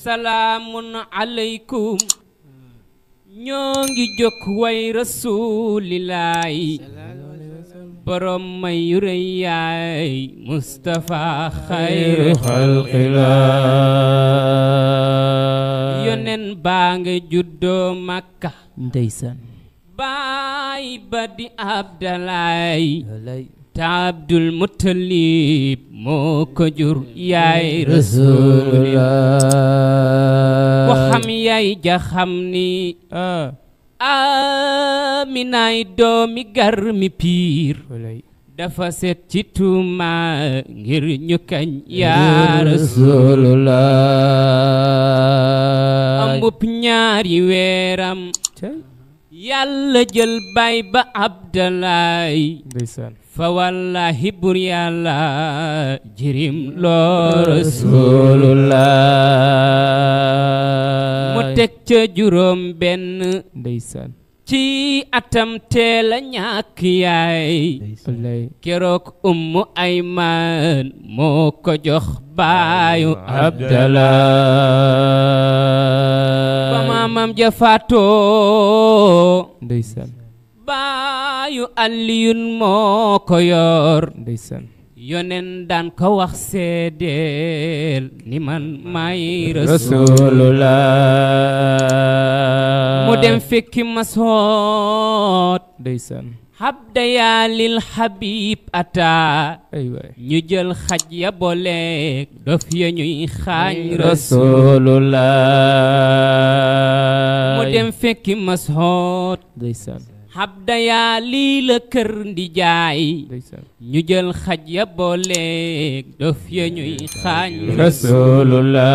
salaamun aleykum ñoo ngi jokk way rasuulillaahi borom may yu rëy yaay Mustafa xayru xalqillah yonen baa nga juddoo Makka ndeysaan baay ba di Abdalaay ta Abdul Muttalib moo ko jur yaay Rasulullah ko xam yaay ja xam ni Aminaay doomi Garmi Piir dafa set ci tuuma ngir ñu kañ yaa Rasulullah ambub ñaari weeram yàlla jël baay ba Abdalaay fa wallahi bur yàlla jirim loo Rasulullah mu teg ca juróom benn ndeysaan ci atam teela ñàkk yaay keroog Ummu Ayman moo ko jox baayu Abdallah ba maamam ja faatoo ndeysaan baayu Aliyun moo ko yor ndeysaan yonen daan ko wax seedeel ni man may Rasulullah mu dem fekki Mas'ud ndeysaan habda yaa lil Habib ata ay waay ñu jël xaj ya booleeg dof ya ñuy xaañ Rasulullah mu dem fekki Mas'ud ndeysaan habda yaa lii la kër ndi jaay ñu jël xaj ya booleeg dof ya ñuy xaañ Rasulullah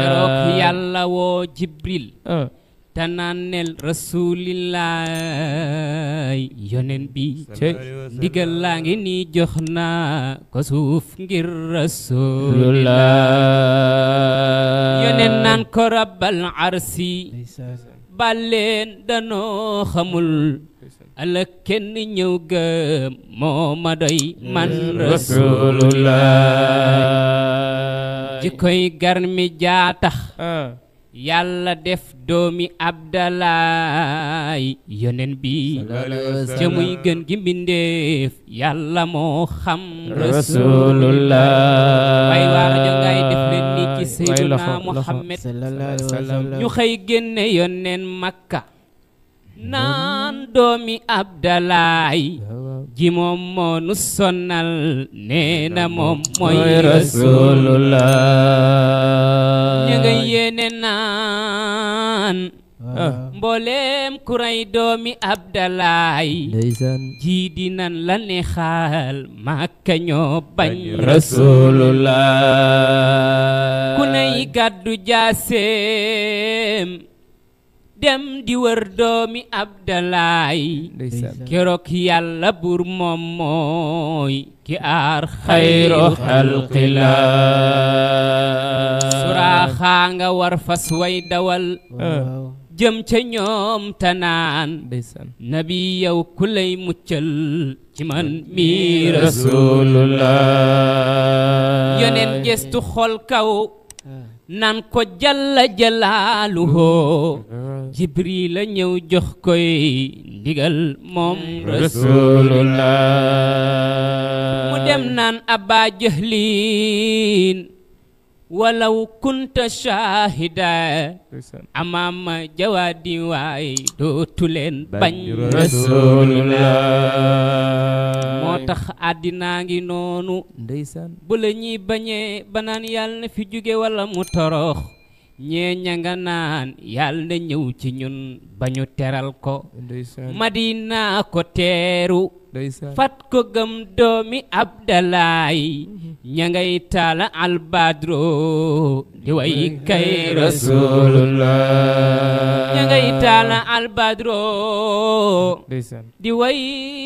keroog yàlla woo Jibril tananel Rasulillah yonen bi ndigal laa ngi nii jox naa ko suuf ngir Rasulullah yonen naan ko rabbal arsi baleen danoo xamul ala kenn ñëw gëm moo ma doy man Rasulullah jikkoy Garmi jaatax yàlla def doomi Abdalaay yonen bi ca muy gën gi mbindeef yàlla moo xam Rasulullah way waa rajo ngay def leen ni ci Seydina Muhammad ñu xëy génne yonen Makka naan doomi Abdalaay ji moom moo nu sonnal nee na moom mooy Rasulullah ñu nga yéene naan mbooleem ku rey doomi Abdalaay ji di nan la neexal Makka ñoo bañ Rasulullah ku ney gàddu jaaseem dem di wër doomi Abdalaay keroog yàlla buur moom mooy ki aar xayru xalqillah suraaxaa nga war fas way dawal jëm ca ñoom tanaan nabi yow ku lay muccal ci man mi Rasulullah yonen gestu xol kaw nan ko jalla jalaaluhu Jibril la ñëw jox koy ndigal moom Rasulullah mu dem naan Aba Jahlin walaw kunta shahida amama jawaadi waay dootu leen bañ Rasulullah moo tax àddina ngi noonu ndeysaan bu la ñuy bañee banaan yàlla na fi jóge wala mu torox ñee ña nga naan yàlla na ñëw ci ñun bañu teral ko Madina ko teeru fat ko gëm doomi Abdalaay ña ngay taala albadro di way kay Rasulullah ña ngay taala albadro di way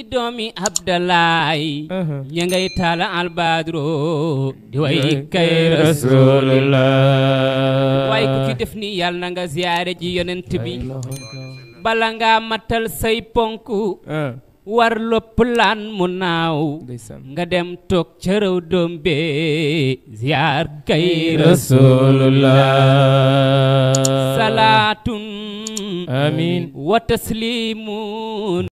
doomi Abdalaay ña ngay taala albadro di way kay Rasulullah waaye ku ci def ni yàlla na nga ziyaare ji yonent bi bala nga matal say ponku war loppalaan mu naaw ndeysaan nga dem toog ca réew doom be ziyaar kay rasulullah salaatun amiin wa taslimun